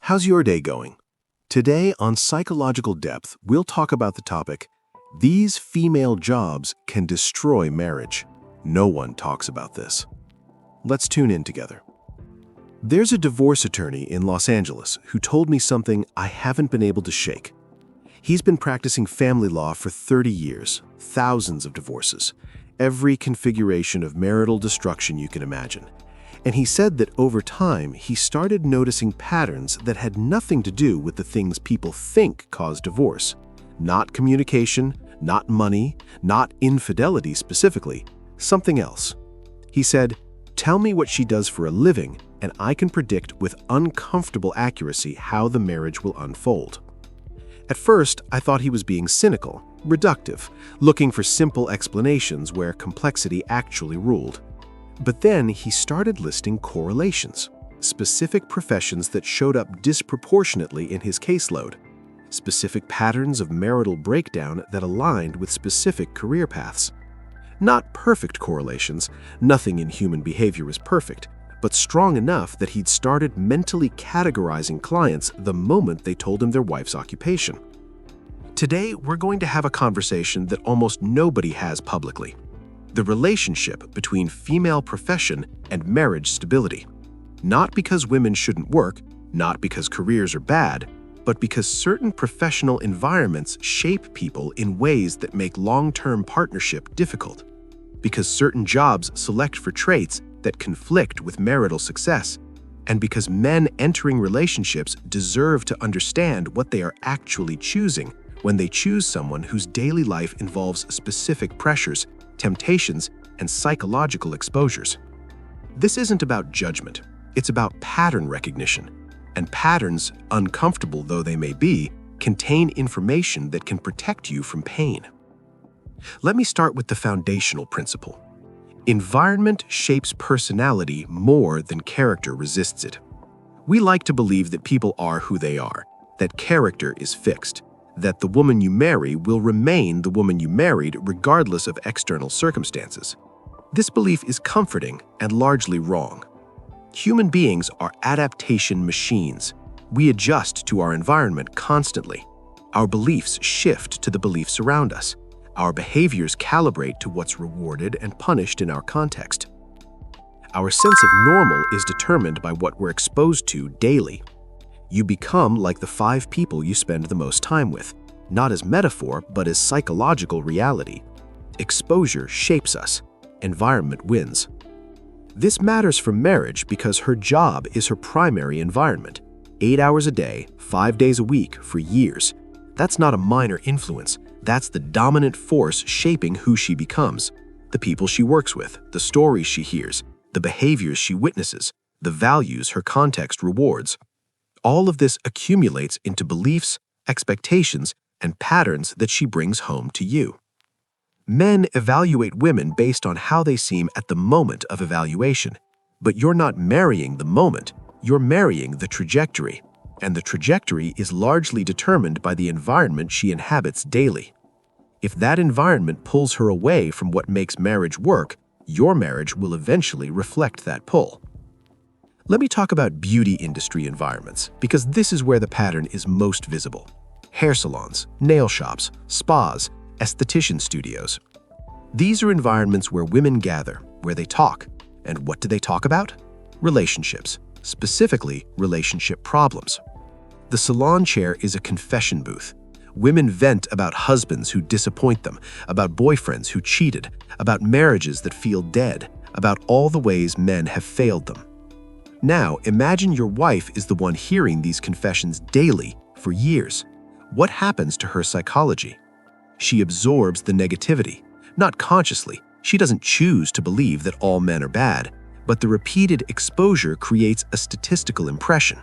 How's your day going? Today on Psychological Depth, we'll talk about the topic, these female jobs can destroy marriage. No one talks about this. Let's tune in together. There's a divorce attorney in Los Angeles who told me something I haven't been able to shake. He's been practicing family law for 30 years, thousands of divorces, every configuration of marital destruction you can imagine. And he said that over time, he started noticing patterns that had nothing to do with the things people think cause divorce. Not communication, not money, not infidelity specifically, something else. He said, "Tell me what she does for a living, and I can predict with uncomfortable accuracy how the marriage will unfold." At first, I thought he was being cynical, reductive, looking for simple explanations where complexity actually ruled. But then he started listing correlations, specific professions that showed up disproportionately in his caseload, specific patterns of marital breakdown that aligned with specific career paths. Not perfect correlations, nothing in human behavior is perfect, but strong enough that he'd started mentally categorizing clients the moment they told him their wife's occupation. Today, we're going to have a conversation that almost nobody has publicly. The relationship between female profession and marriage stability. Not because women shouldn't work, not because careers are bad, but because certain professional environments shape people in ways that make long-term partnership difficult. Because certain jobs select for traits that conflict with marital success, and because men entering relationships deserve to understand what they are actually choosing when they choose someone whose daily life involves specific pressures, temptations, and psychological exposures. This isn't about judgment, it's about pattern recognition. And patterns, uncomfortable though they may be, contain information that can protect you from pain. Let me start with the foundational principle. Environment shapes personality more than character resists it. We like to believe that people are who they are, that character is fixed, that the woman you marry will remain the woman you married regardless of external circumstances. This belief is comforting and largely wrong. Human beings are adaptation machines. We adjust to our environment constantly. Our beliefs shift to the beliefs around us. Our behaviors calibrate to what's rewarded and punished in our context. Our sense of normal is determined by what we're exposed to daily. You become like the 5 people you spend the most time with, not as metaphor, but as psychological reality. Exposure shapes us. Environment wins. This matters for marriage because her job is her primary environment. 8 hours a day, 5 days a week, for years. That's not a minor influence. That's the dominant force shaping who she becomes. The people she works with, the stories she hears, the behaviors she witnesses, the values her context rewards. All of this accumulates into beliefs, expectations, and patterns that she brings home to you. Men evaluate women based on how they seem at the moment of evaluation. But you're not marrying the moment, you're marrying the trajectory. And the trajectory is largely determined by the environment she inhabits daily. If that environment pulls her away from what makes marriage work, your marriage will eventually reflect that pull. Let me talk about beauty industry environments, because this is where the pattern is most visible. Hair salons, nail shops, spas, esthetician studios. These are environments where women gather, where they talk. And what do they talk about? Relationships, specifically relationship problems. The salon chair is a confession booth. Women vent about husbands who disappoint them, about boyfriends who cheated, about marriages that feel dead, about all the ways men have failed them. Now, imagine your wife is the one hearing these confessions daily for years. What happens to her psychology? She absorbs the negativity. Not consciously, she doesn't choose to believe that all men are bad, but the repeated exposure creates a statistical impression.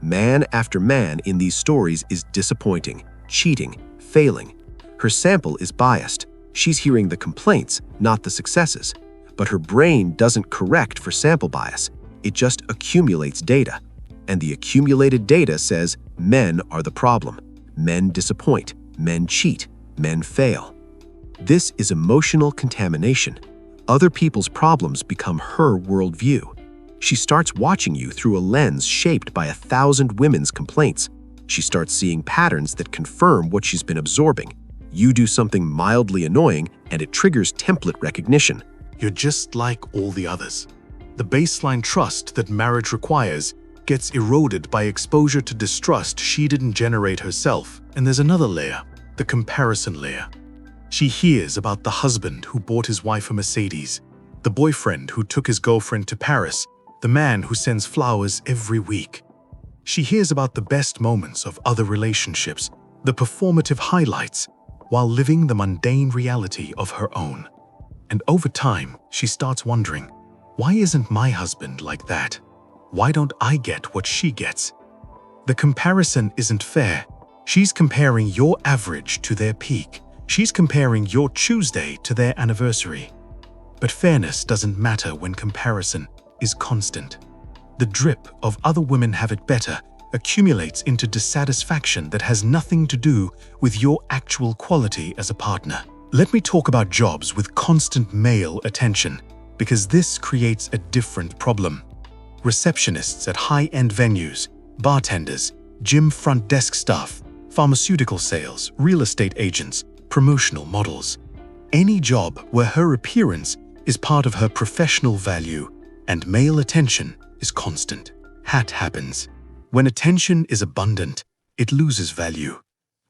Man after man in these stories is disappointing, cheating, failing. Her sample is biased. She's hearing the complaints, not the successes. But her brain doesn't correct for sample bias. It just accumulates data. And the accumulated data says men are the problem. Men disappoint. Men cheat. Men fail. This is emotional contamination. Other people's problems become her worldview. She starts watching you through a lens shaped by 1,000 women's complaints. She starts seeing patterns that confirm what she's been absorbing. You do something mildly annoying, and it triggers template recognition. You're just like all the others. The baseline trust that marriage requires gets eroded by exposure to distrust she didn't generate herself. And there's another layer, the comparison layer. She hears about the husband who bought his wife a Mercedes, the boyfriend who took his girlfriend to Paris, the man who sends flowers every week. She hears about the best moments of other relationships, the performative highlights, while living the mundane reality of her own. And over time, she starts wondering, why isn't my husband like that? Why don't I get what she gets? The comparison isn't fair. She's comparing your average to their peak. She's comparing your Tuesday to their anniversary. But fairness doesn't matter when comparison is constant. The drip of other women have it better accumulates into dissatisfaction that has nothing to do with your actual quality as a partner. Let me talk about jobs with constant male attention, because this creates a different problem. Receptionists at high-end venues, bartenders, gym front desk staff, pharmaceutical sales, real estate agents, promotional models. Any job where her appearance is part of her professional value and male attention is constant. Hat happens. When attention is abundant, it loses value.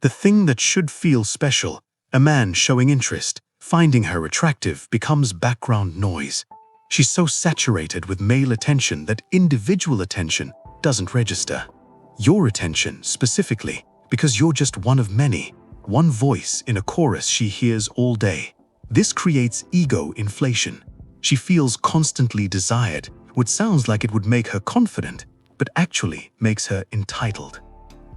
The thing that should feel special, a man showing interest, finding her attractive, becomes background noise. She's so saturated with male attention that individual attention doesn't register. Your attention, specifically, because you're just one of many, one voice in a chorus she hears all day. This creates ego inflation. She feels constantly desired, which sounds like it would make her confident, but actually makes her entitled.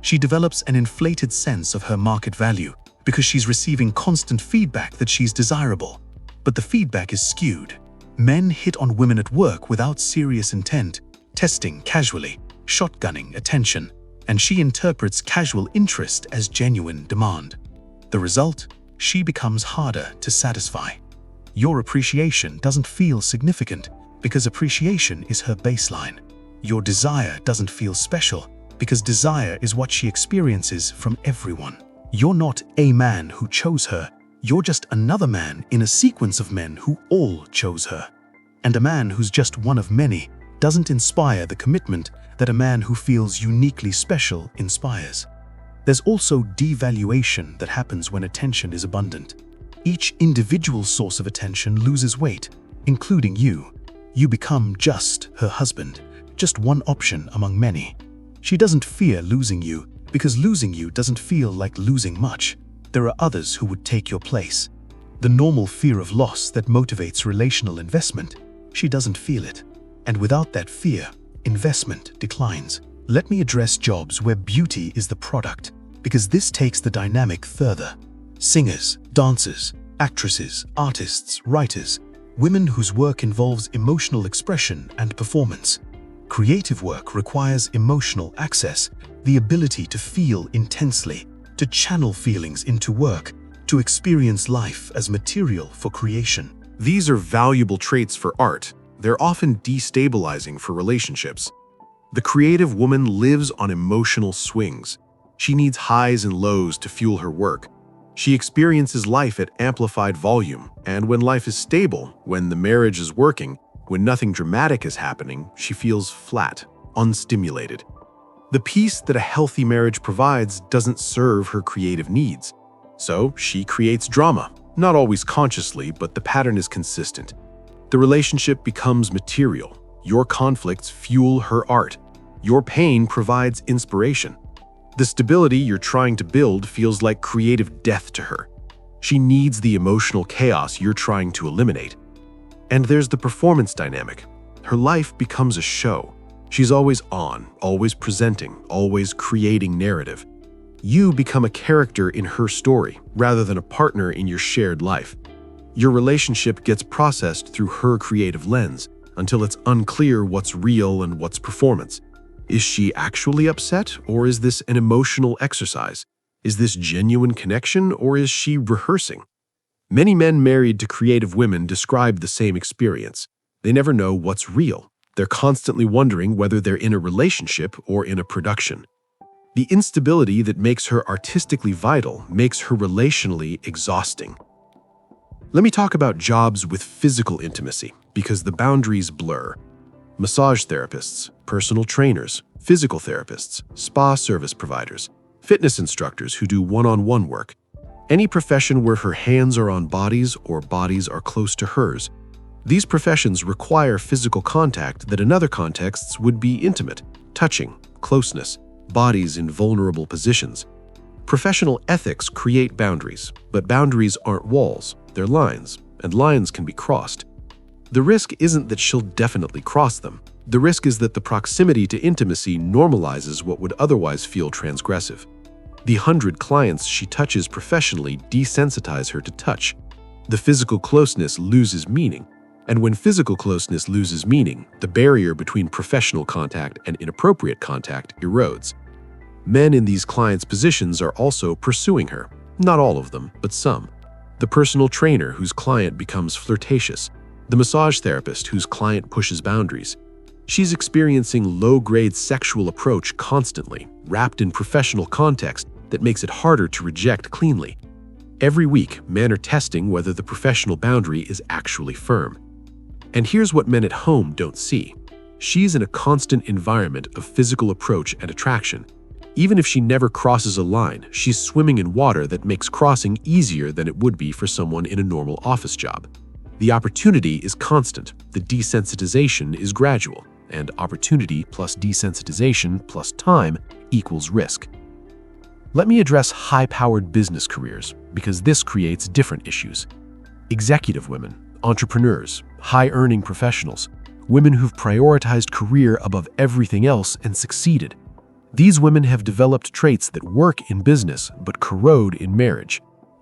She develops an inflated sense of her market value because she's receiving constant feedback that she's desirable. But the feedback is skewed. Men hit on women at work without serious intent, testing casually, shotgunning attention, and she interprets casual interest as genuine demand. The result? She becomes harder to satisfy. Your appreciation doesn't feel significant because appreciation is her baseline. Your desire doesn't feel special because desire is what she experiences from everyone. You're not a man who chose her. You're just another man in a sequence of men who all chose her. And a man who's just one of many doesn't inspire the commitment that a man who feels uniquely special inspires. There's also devaluation that happens when attention is abundant. Each individual source of attention loses weight, including you. You become just her husband, just one option among many. She doesn't fear losing you because losing you doesn't feel like losing much. There are others who would take your place. The normal fear of loss that motivates relational investment, she doesn't feel it. And without that fear, investment declines. Let me address jobs where beauty is the product, because this takes the dynamic further. Singers, dancers, actresses, artists, writers, women whose work involves emotional expression and performance. Creative work requires emotional access, the ability to feel intensely, to channel feelings into work, to experience life as material for creation. These are valuable traits for art. They're often destabilizing for relationships. The creative woman lives on emotional swings. She needs highs and lows to fuel her work. She experiences life at amplified volume, and when life is stable, when the marriage is working, when nothing dramatic is happening, she feels flat, unstimulated. The peace that a healthy marriage provides doesn't serve her creative needs. So she creates drama, not always consciously, but the pattern is consistent. The relationship becomes material. Your conflicts fuel her art. Your pain provides inspiration. The stability you're trying to build feels like creative death to her. She needs the emotional chaos you're trying to eliminate. And there's the performance dynamic. Her life becomes a show. She's always on, always presenting, always creating narrative. You become a character in her story, rather than a partner in your shared life. Your relationship gets processed through her creative lens, until it's unclear what's real and what's performance. Is she actually upset, or is this an emotional exercise? Is this genuine connection, or is she rehearsing? Many men married to creative women describe the same experience. They never know what's real. They're constantly wondering whether they're in a relationship or in a production. The instability that makes her artistically vital makes her relationally exhausting. Let me talk about jobs with physical intimacy, because the boundaries blur. Massage therapists, personal trainers, physical therapists, spa service providers, fitness instructors who do one-on-one work. Any profession where her hands are on bodies or bodies are close to hers. These professions require physical contact that in other contexts would be intimate, touching, closeness, bodies in vulnerable positions. Professional ethics create boundaries, but boundaries aren't walls, they're lines, and lines can be crossed. The risk isn't that she'll definitely cross them. The risk is that the proximity to intimacy normalizes what would otherwise feel transgressive. The 100 clients she touches professionally desensitize her to touch. The physical closeness loses meaning. And when physical closeness loses meaning, the barrier between professional contact and inappropriate contact erodes. Men in these clients' positions are also pursuing her. Not all of them, but some. The personal trainer whose client becomes flirtatious. The massage therapist whose client pushes boundaries. She's experiencing low-grade sexual approach constantly, wrapped in professional context that makes it harder to reject cleanly. Every week, men are testing whether the professional boundary is actually firm. And here's what men at home don't see. She's in a constant environment of physical approach and attraction. Even if she never crosses a line, she's swimming in water that makes crossing easier than it would be for someone in a normal office job. The opportunity is constant, the desensitization is gradual, and opportunity plus desensitization plus time equals risk. Let me address high-powered business careers, because this creates different issues. Executive women, entrepreneurs, high-earning professionals, women who've prioritized career above everything else and succeeded. These women have developed traits that work in business but corrode in marriage.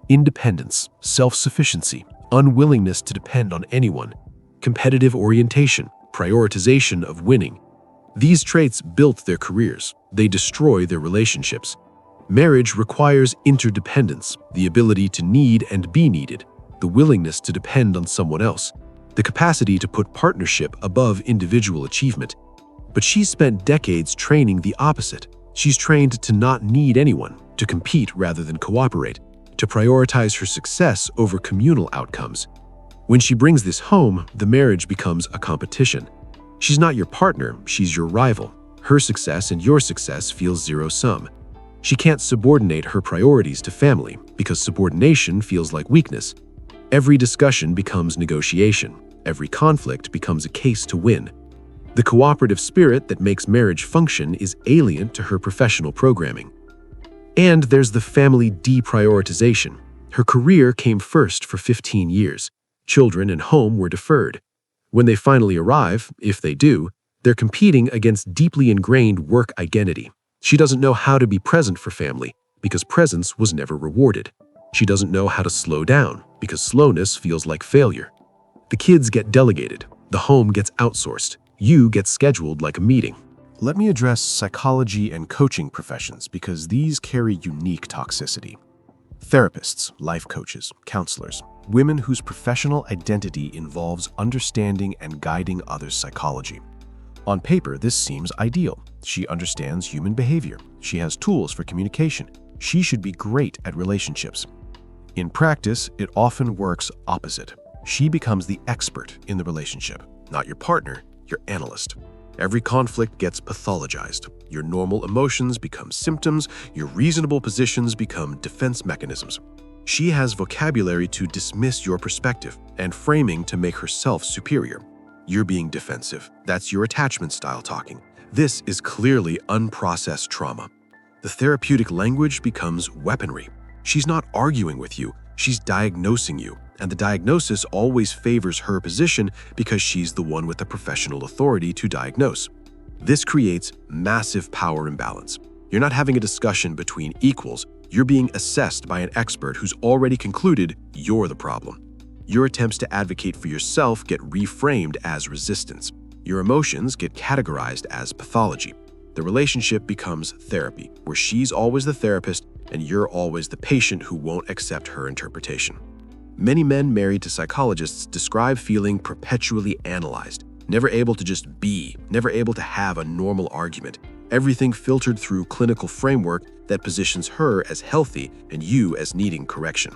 Independence, self-sufficiency, unwillingness to depend on anyone, competitive orientation, prioritization of winning. These traits built their careers. They destroy their relationships. Marriage requires interdependence, the ability to need and be needed, the willingness to depend on someone else, the capacity to put partnership above individual achievement. But she's spent decades training the opposite. She's trained to not need anyone, to compete rather than cooperate, to prioritize her success over communal outcomes. When she brings this home, the marriage becomes a competition. She's not your partner, she's your rival. Her success and your success feels zero-sum. She can't subordinate her priorities to family because subordination feels like weakness. Every discussion becomes negotiation. Every conflict becomes a case to win. The cooperative spirit that makes marriage function is alien to her professional programming. And there's the family deprioritization. Her career came first for 15 years. Children and home were deferred. When they finally arrive, if they do, they're competing against deeply ingrained work identity. She doesn't know how to be present for family because presence was never rewarded. She doesn't know how to slow down because slowness feels like failure. The kids get delegated. The home gets outsourced. You get scheduled like a meeting. Let me address psychology and coaching professions because these carry unique toxicity. Therapists, life coaches, counselors, women whose professional identity involves understanding and guiding others' psychology. On paper, this seems ideal. She understands human behavior. She has tools for communication. She should be great at relationships. In practice, it often works opposite. She becomes the expert in the relationship, not your partner, your analyst. Every conflict gets pathologized. Your normal emotions become symptoms, your reasonable positions become defense mechanisms. She has vocabulary to dismiss your perspective and framing to make herself superior. You're being defensive. That's your attachment style talking. This is clearly unprocessed trauma. The therapeutic language becomes weaponry. She's not arguing with you, she's diagnosing you. And the diagnosis always favors her position because she's the one with the professional authority to diagnose. This creates massive power imbalance. You're not having a discussion between equals, you're being assessed by an expert who's already concluded you're the problem. Your attempts to advocate for yourself get reframed as resistance. Your emotions get categorized as pathology. The relationship becomes therapy, where she's always the therapist and you're always the patient who won't accept her interpretation. Many men married to psychologists describe feeling perpetually analyzed. never able to just be, never able to have a normal argument. Everything filtered through clinical framework that positions her as healthy and you as needing correction.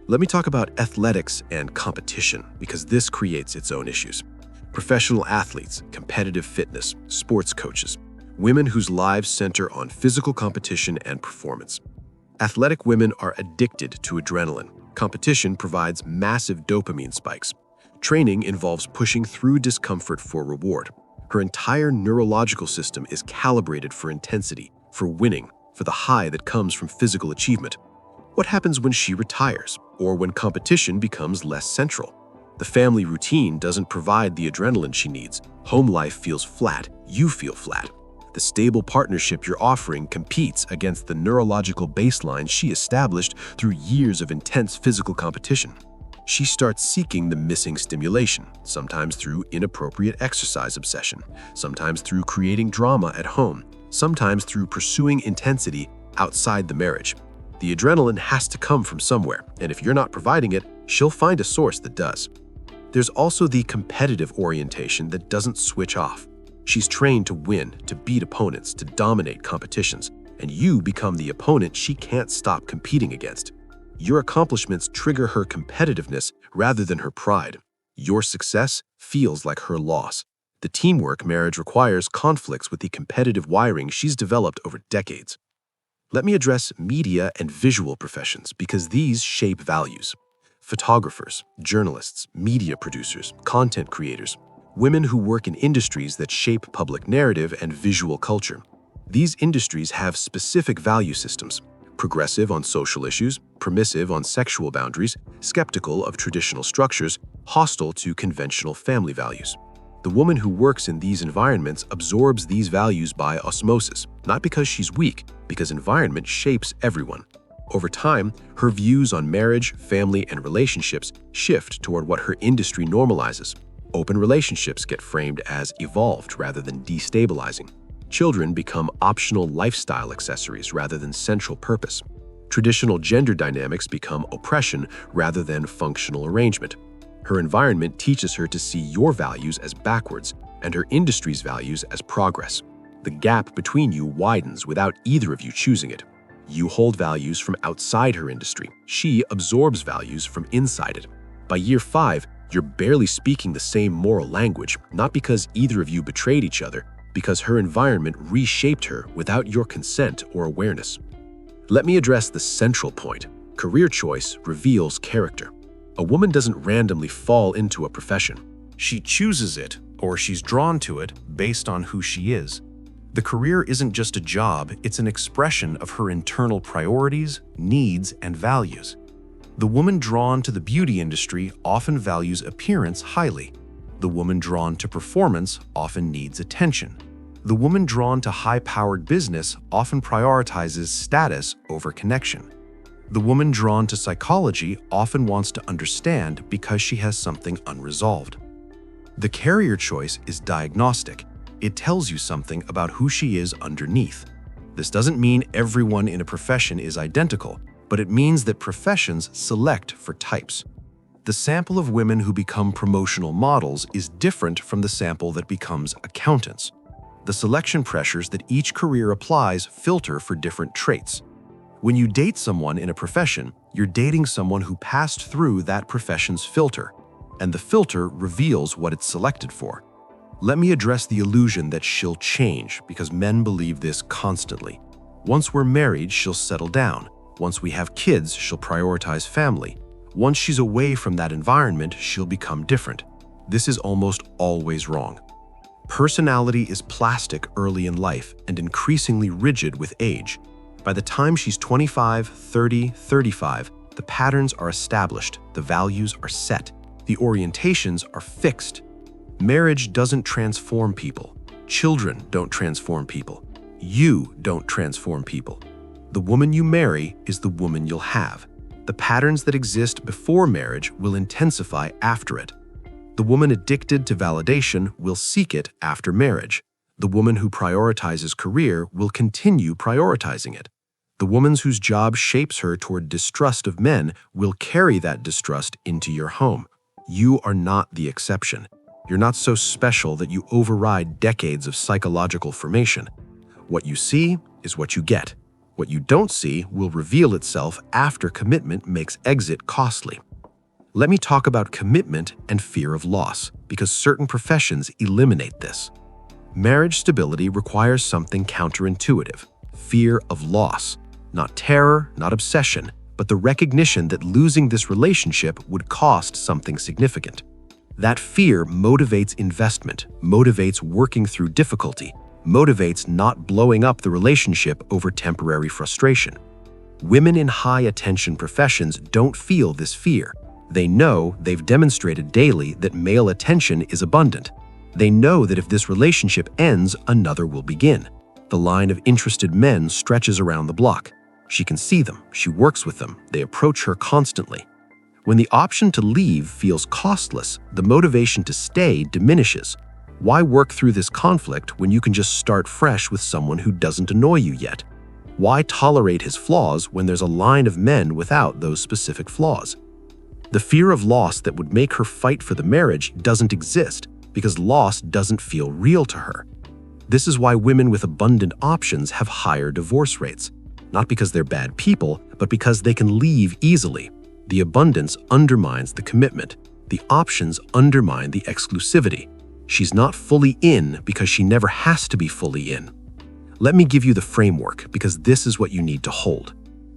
Let me talk about athletics and competition, because this creates its own issues. Professional athletes, competitive fitness, sports coaches, women whose lives center on physical competition and performance. Athletic women are addicted to adrenaline. Competition provides massive dopamine spikes. Training involves pushing through discomfort for reward. Her entire neurological system is calibrated for intensity, for winning, for the high that comes from physical achievement. What happens when she retires, or when competition becomes less central? The family routine doesn't provide the adrenaline she needs. Home life feels flat. You feel flat. The stable partnership you're offering competes against the neurological baseline she established through years of intense physical competition. She starts seeking the missing stimulation, sometimes through inappropriate exercise obsession, sometimes through creating drama at home, sometimes through pursuing intensity outside the marriage. The adrenaline has to come from somewhere, and if you're not providing it, she'll find a source that does. There's also the competitive orientation that doesn't switch off. She's trained to win, to beat opponents, to dominate competitions, and you become the opponent she can't stop competing against. Your accomplishments trigger her competitiveness rather than her pride. Your success feels like her loss. The teamwork marriage requires conflicts with the competitive wiring she's developed over decades. Let me address media and visual professions because these shape values. Photographers, journalists, media producers, content creators, women who work in industries that shape public narrative and visual culture. These industries have specific value systems: progressive on social issues, permissive on sexual boundaries, skeptical of traditional structures, hostile to conventional family values. The woman who works in these environments absorbs these values by osmosis, not because she's weak, because environment shapes everyone. Over time, her views on marriage, family, and relationships shift toward what her industry normalizes. Open relationships get framed as evolved rather than destabilizing. Children become optional lifestyle accessories rather than central purpose. Traditional gender dynamics become oppression rather than functional arrangement. Her environment teaches her to see your values as backwards and her industry's values as progress. The gap between you widens without either of you choosing it. You hold values from outside her industry. She absorbs values from inside it. By year 5, you're barely speaking the same moral language, not because either of you betrayed each other, because her environment reshaped her without your consent or awareness. Let me address the central point. Career choice reveals character. A woman doesn't randomly fall into a profession. She chooses it, or she's drawn to it based on who she is. The career isn't just a job, it's an expression of her internal priorities, needs, and values. The woman drawn to the beauty industry often values appearance highly. The woman drawn to performance often needs attention. The woman drawn to high-powered business often prioritizes status over connection. The woman drawn to psychology often wants to understand because she has something unresolved. The career choice is diagnostic. It tells you something about who she is underneath. This doesn't mean everyone in a profession is identical, but it means that professions select for types. The sample of women who become promotional models is different from the sample that becomes accountants. The selection pressures that each career applies filter for different traits. When you date someone in a profession, you're dating someone who passed through that profession's filter, and the filter reveals what it's selected for. Let me address the illusion that she'll change, because men believe this constantly. Once we're married, she'll settle down. Once we have kids, she'll prioritize family. Once she's away from that environment, she'll become different. This is almost always wrong. Personality is plastic early in life and increasingly rigid with age. By the time she's 25, 30, 35, the patterns are established, the values are set, the orientations are fixed. Marriage doesn't transform people. Children don't transform people. You don't transform people. The woman you marry is the woman you'll have. The patterns that exist before marriage will intensify after it. The woman addicted to validation will seek it after marriage. The woman who prioritizes career will continue prioritizing it. The woman whose job shapes her toward distrust of men will carry that distrust into your home. You are not the exception. You're not so special that you override decades of psychological formation. What you see is what you get. What you don't see will reveal itself after commitment makes exit costly. Let me talk about commitment and fear of loss, because certain professions eliminate this. Marriage stability requires something counterintuitive: fear of loss. Not terror, not obsession, but the recognition that losing this relationship would cost something significant. That fear motivates investment, motivates working through difficulty, motivates not blowing up the relationship over temporary frustration. Women in high-attention professions don't feel this fear. They know they've demonstrated daily that male attention is abundant. They know that if this relationship ends, another will begin. The line of interested men stretches around the block. She can see them, she works with them, they approach her constantly. When the option to leave feels costless, the motivation to stay diminishes. Why work through this conflict when you can just start fresh with someone who doesn't annoy you yet? Why tolerate his flaws when there's a line of men without those specific flaws? The fear of loss that would make her fight for the marriage doesn't exist because loss doesn't feel real to her. This is why women with abundant options have higher divorce rates. Not because they're bad people, but because they can leave easily. The abundance undermines the commitment. The options undermine the exclusivity. She's not fully in because she never has to be fully in. Let me give you the framework, because this is what you need to hold.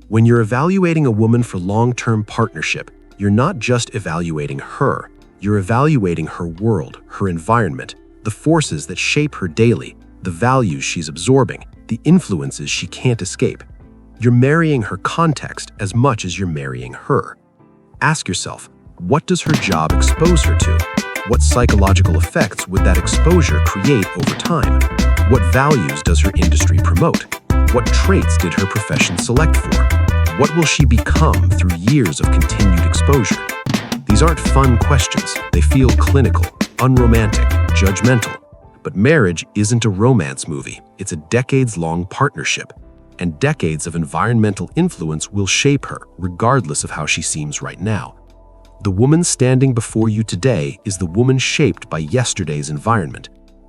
When you're evaluating a woman for long-term partnership, you're not just evaluating her. You're evaluating her world, her environment, the forces that shape her daily, the values she's absorbing, the influences she can't escape. You're marrying her context as much as you're marrying her. Ask yourself, what does her job expose her to? What psychological effects would that exposure create over time? What values does her industry promote? What traits did her profession select for? What will she become through years of continued exposure? These aren't fun questions. They feel clinical, unromantic, judgmental. But marriage isn't a romance movie. It's a decades-long partnership. And decades of environmental influence will shape her, regardless of how she seems right now. The woman standing before you today is the woman shaped by yesterday's environment.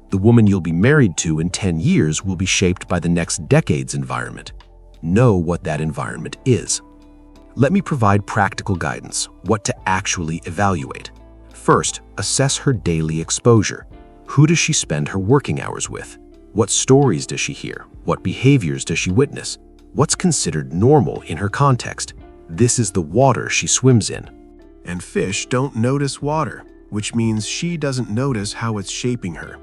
The woman you'll be married to in 10 years will be shaped by the next decade's environment. Know what that environment is. Let me provide practical guidance, what to actually evaluate. First, assess her daily exposure. Who does she spend her working hours with? What stories does she hear? What behaviors does she witness? What's considered normal in her context? This is the water she swims in. And fish don't notice water, which means she doesn't notice how it's shaping her.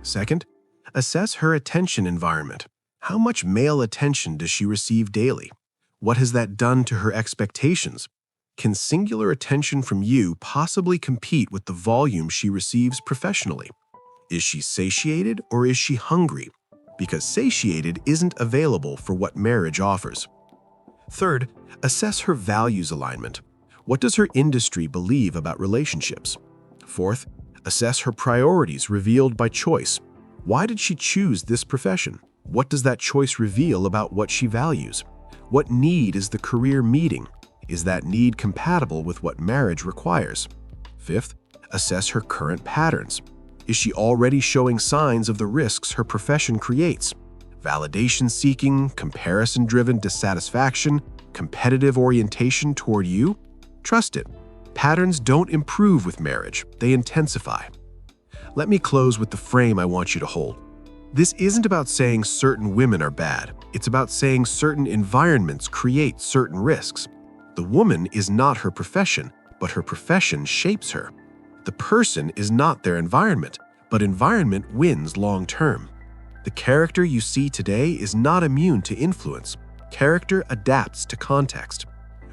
Second, assess her attention environment. How much male attention does she receive daily? What has that done to her expectations? Can singular attention from you possibly compete with the volume she receives professionally? Is she satiated or is she hungry? Because satiated isn't available for what marriage offers. Third, assess her values alignment. What does her industry believe about relationships? Fourth, assess her priorities revealed by choice. Why did she choose this profession? What does that choice reveal about what she values? What need is the career meeting? Is that need compatible with what marriage requires? Fifth, assess her current patterns. Is she already showing signs of the risks her profession creates? Validation-seeking, comparison-driven dissatisfaction, competitive orientation toward you? Trust it. Patterns don't improve with marriage, they intensify. Let me close with the frame I want you to hold. This isn't about saying certain women are bad. It's about saying certain environments create certain risks. The woman is not her profession, but her profession shapes her. The person is not their environment, but environment wins long term. The character you see today is not immune to influence. Character adapts to context.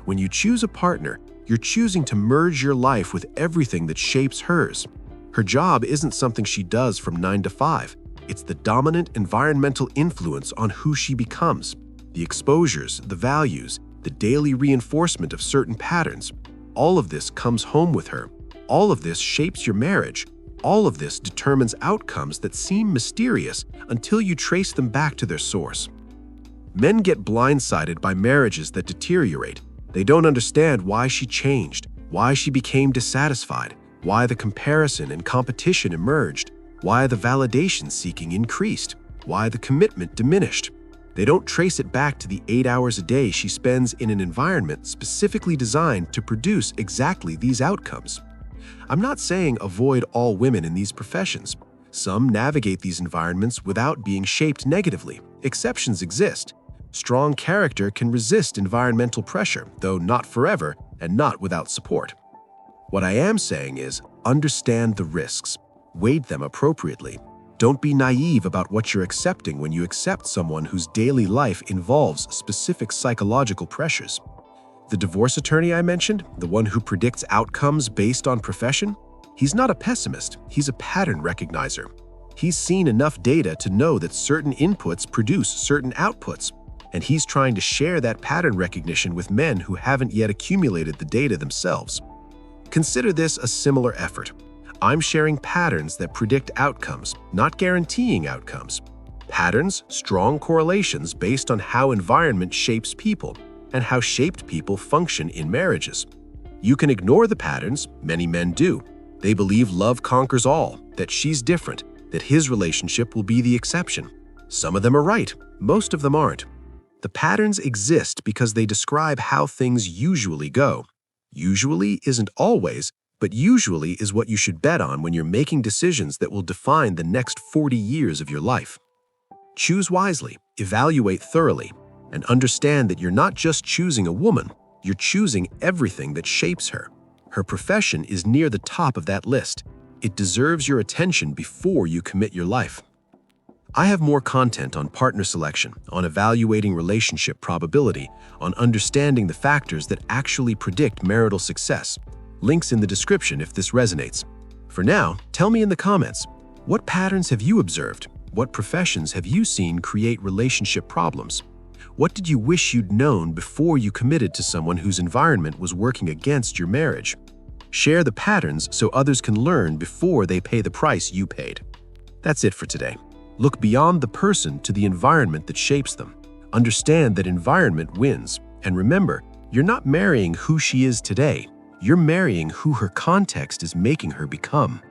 When you choose a partner, you're choosing to merge your life with everything that shapes hers. Her job isn't something she does from 9 to 5. It's the dominant environmental influence on who she becomes. The exposures, the values, the daily reinforcement of certain patterns. All of this comes home with her. All of this shapes your marriage. All of this determines outcomes that seem mysterious until you trace them back to their source. Men get blindsided by marriages that deteriorate. They don't understand why she changed, why she became dissatisfied, why the comparison and competition emerged, why the validation seeking increased, why the commitment diminished. They don't trace it back to the 8 hours a day she spends in an environment specifically designed to produce exactly these outcomes. I'm not saying avoid all women in these professions. Some navigate these environments without being shaped negatively. Exceptions exist. Strong character can resist environmental pressure, though not forever and not without support. What I am saying is, understand the risks. Weight them appropriately. Don't be naive about what you're accepting when you accept someone whose daily life involves specific psychological pressures. The divorce attorney I mentioned, the one who predicts outcomes based on profession, he's not a pessimist, he's a pattern recognizer. He's seen enough data to know that certain inputs produce certain outputs, and he's trying to share that pattern recognition with men who haven't yet accumulated the data themselves. Consider this a similar effort. I'm sharing patterns that predict outcomes, not guaranteeing outcomes. Patterns, strong correlations based on how environment shapes people and how shaped people function in marriages. You can ignore the patterns, many men do. They believe love conquers all, that she's different, that his relationship will be the exception. Some of them are right, most of them aren't. The patterns exist because they describe how things usually go. Usually isn't always, but usually is what you should bet on when you're making decisions that will define the next 40 years of your life. Choose wisely, evaluate thoroughly, and understand that you're not just choosing a woman, you're choosing everything that shapes her. Her profession is near the top of that list. It deserves your attention before you commit your life. I have more content on partner selection, on evaluating relationship probability, on understanding the factors that actually predict marital success. Links in the description if this resonates. For now, tell me in the comments, what patterns have you observed? What professions have you seen create relationship problems? What did you wish you'd known before you committed to someone whose environment was working against your marriage? Share the patterns so others can learn before they pay the price you paid. That's it for today. Look beyond the person to the environment that shapes them. Understand that environment wins. And remember, you're not marrying who she is today. You're marrying who her context is making her become.